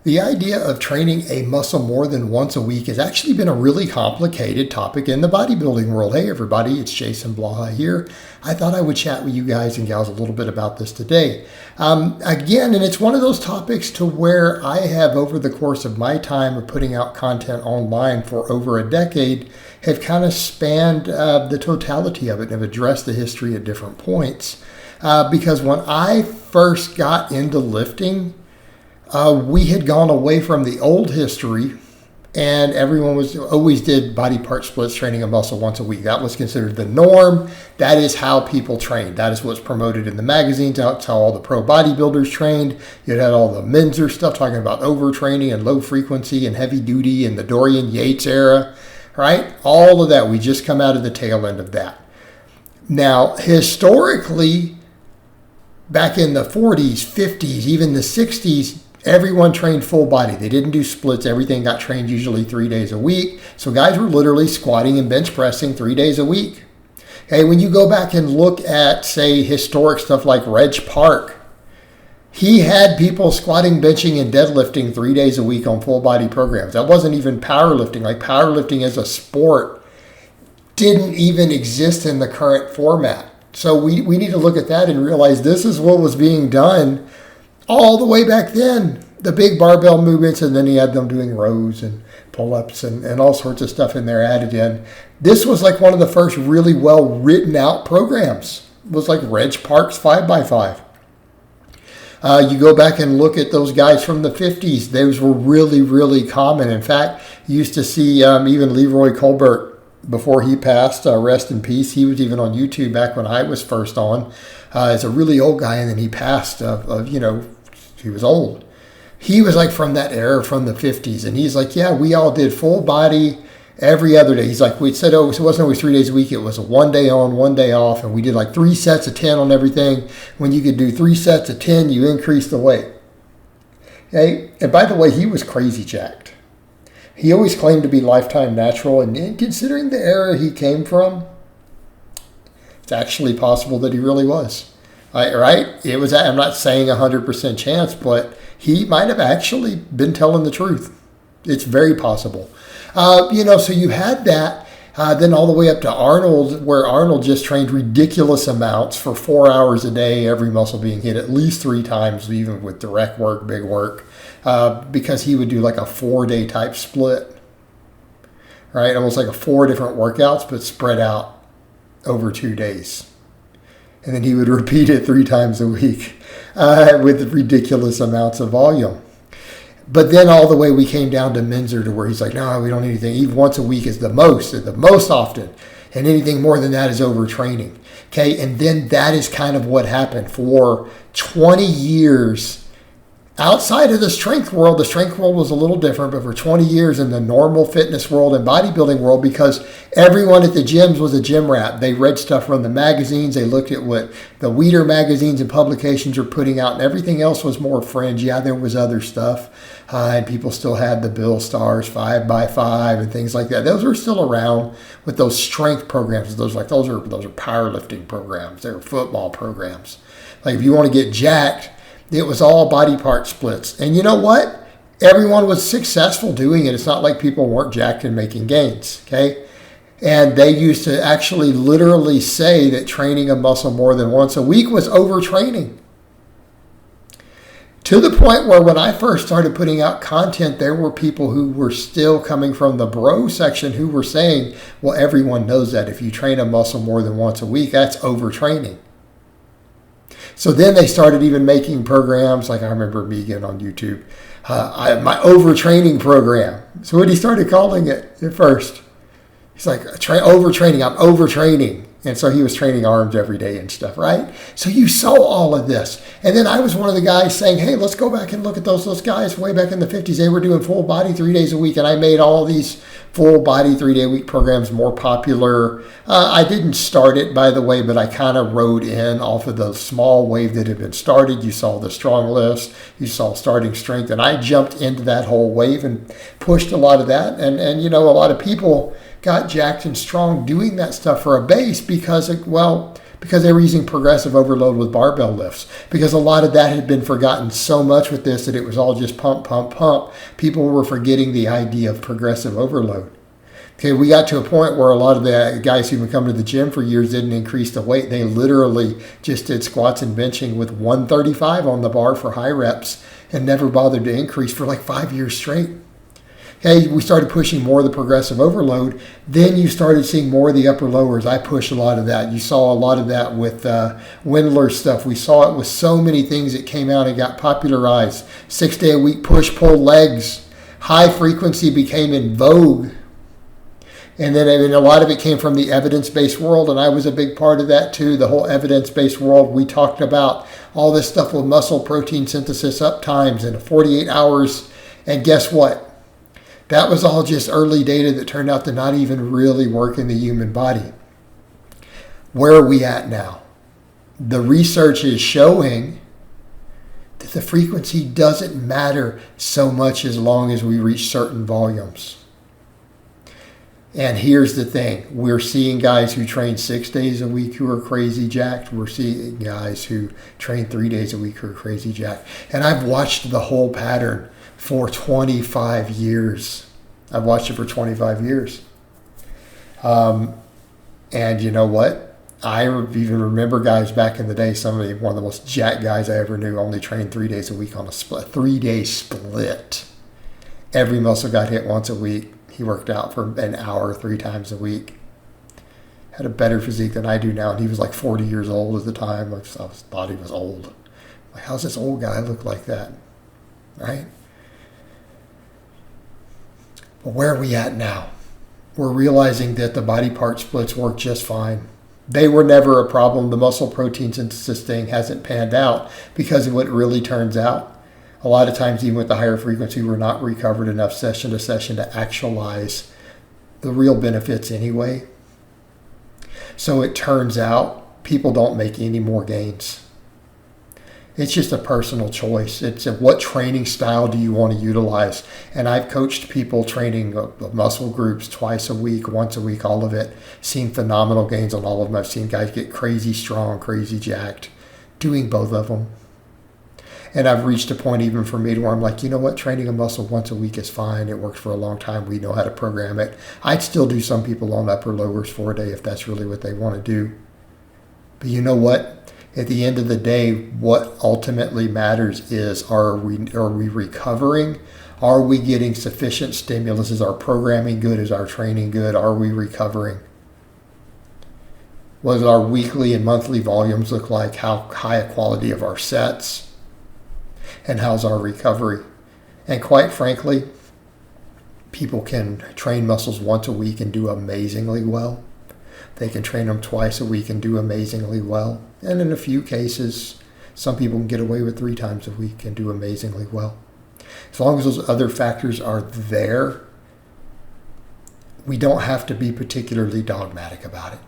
The idea of training a muscle more than once a week has actually been a really complicated topic in the bodybuilding world. Hey everybody, it's Jason Blaha here. I thought I would chat with you guys and gals a little bit about this today. Again, and it's one of those topics to where I have, over the course of my time of putting out content online for over a decade, have kind of spanned the totality of it and have addressed the history at different points. Because when I first got into lifting, we had gone away from the old history, and everyone always did body part splits, training a muscle once a week. That was considered the norm. That is how people trained. That is what's promoted in the magazines. That's how all the pro bodybuilders trained. You had all the Menzer stuff talking about overtraining and low frequency and heavy duty and the Dorian Yates era, right? All of that. We just come out of the tail end of that. Now, historically, back in the 40s, 50s, even the 60s, everyone trained full body. They didn't do splits. Everything got trained usually 3 days a week. So guys were literally squatting and bench pressing 3 days a week. Okay, when you go back and look at, say, historic stuff like Reg Park, he had people squatting, benching, and deadlifting 3 days a week on full body programs. That wasn't even powerlifting. Like, powerlifting as a sport didn't even exist in the current format. So we need to look at that and realize this is what was being done all the way back then. The big barbell movements, and then he had them doing rows and pull-ups and all sorts of stuff in there added in. This was like one of the first really well written out programs. It was like Reg Park's 5x5. You go back and look at those guys from the 50s. Those were really, really common. In fact, you used to see even Leroy Colbert, before he passed, rest in peace. He was even on YouTube back when I was first on. As a really old guy, and then he passed he was old. He was like from that era, from the 50s. And he's like, yeah, we all did full body every other day. He's like, we said, it wasn't always 3 days a week. It was a 1 day on, 1 day off. And we did like 3 sets of 10 on everything. When you could do 3 sets of 10, you increased the weight. Okay. And by the way, he was crazy jacked. He always claimed to be lifetime natural. And considering the era he came from, it's actually possible that he really was. Right? It was. I'm not saying 100% chance, but he might have actually been telling the truth. It's very possible. So you had that. Then all the way up to Arnold, where Arnold just trained ridiculous amounts for 4 hours a day, every muscle being hit at least 3 times, even with direct work, big work, because he would do like a 4-day type split, right? Almost like 4 different workouts, but spread out over 2 days. And then he would repeat it 3 times a week with ridiculous amounts of volume. But then all the way we came down to Menzer, to where he's like, no, we don't need anything. Even once a week is the most often. And anything more than that is overtraining. Okay, and then that is kind of what happened for 20 years. Outside of the strength world was a little different, but for 20 years in the normal fitness world and bodybuilding world, because everyone at the gyms was a gym rat. They read stuff from the magazines. They looked at what the Weider magazines and publications were putting out, and everything else was more fringe. Yeah, there was other stuff, and people still had the Bill Stars 5x5 and things like that. Those were still around with those strength programs. Those are powerlifting programs. They were football programs. Like, if you want to get jacked, it was all body part splits. And you know what? Everyone was successful doing it. It's not like people weren't jacked and making gains, okay? And they used to actually literally say that training a muscle more than once a week was overtraining. To the point where when I first started putting out content, there were people who were still coming from the bro section who were saying, well, everyone knows that if you train a muscle more than once a week, that's overtraining. So then they started even making programs, like I remember me getting on YouTube, my overtraining program. So what he started calling it at first, he's like, overtraining, I'm overtraining. And so he was training arms every day and stuff, right? So you saw all of this. And then I was one of the guys saying, hey, let's go back and look at those guys way back in the 50s. They were doing full body 3 days a week. And I made all these full body 3 day a week programs more popular. I didn't start it, by the way, but I kind of rode in off of the small wave that had been started. You saw the strong lifts. You saw starting strength. And I jumped into that whole wave and pushed a lot of that. And a lot of people got jacked and strong doing that stuff for a base because, well, because they were using progressive overload with barbell lifts, because a lot of that had been forgotten so much with this that it was all just pump, pump, pump. People were forgetting the idea of progressive overload. Okay, we got to a point where a lot of the guys who've been coming to the gym for years didn't increase the weight. They literally just did squats and benching with 135 on the bar for high reps and never bothered to increase for like 5 years straight. Okay, we started pushing more of the progressive overload. Then you started seeing more of the upper lowers. I pushed a lot of that. You saw a lot of that with Windler stuff. We saw it with so many things that came out and got popularized. 6 day a week push-pull legs. High frequency became in vogue. And then a lot of it came from the evidence-based world, and I was a big part of that too. The whole evidence-based world, we talked about all this stuff with muscle protein synthesis uptimes and 48 hours. And guess what? That was all just early data that turned out to not even really work in the human body. Where are we at now? The research is showing that the frequency doesn't matter so much as long as we reach certain volumes. And here's the thing. We're seeing guys who train 6 days a week who are crazy jacked. We're seeing guys who train 3 days a week who are crazy jacked. And I've watched the whole pattern for 25 years. I've watched it for 25 years. And you know what? I even remember guys back in the day, one of the most jacked guys I ever knew only trained 3 days a week on a split, 3-day split. Every muscle got hit once a week. He worked out for an hour 3 times a week. Had a better physique than I do now, and he was like 40 years old at the time. I thought he was old. Like, how's this old guy look like that? Right? But where are we at now? We're realizing that the body part splits work just fine. They were never a problem. The muscle protein synthesis thing hasn't panned out because of what really turns out. A lot of times, even with the higher frequency, we're not recovered enough session to session to actualize the real benefits anyway. So it turns out people don't make any more gains. It's just a personal choice. It's what training style do you want to utilize? And I've coached people training muscle groups twice a week, once a week, all of it. Seen phenomenal gains on all of them. I've seen guys get crazy strong, crazy jacked, doing both of them. And I've reached a point even for me to where I'm like, you know what, training a muscle once a week is fine. It worked for a long time. We know how to program it. I'd still do some people on upper lowers for a day if that's really what they want to do. But you know what? At the end of the day, what ultimately matters is are we recovering? Are we getting sufficient stimulus? Is our programming good? Is our training good? Are we recovering? What do our weekly and monthly volumes look like? How high a quality of our sets? And how's our recovery? And quite frankly, people can train muscles once a week and do amazingly well. They can train them twice a week and do amazingly well. And in a few cases, some people can get away with 3 times a week and do amazingly well. As long as those other factors are there, we don't have to be particularly dogmatic about it.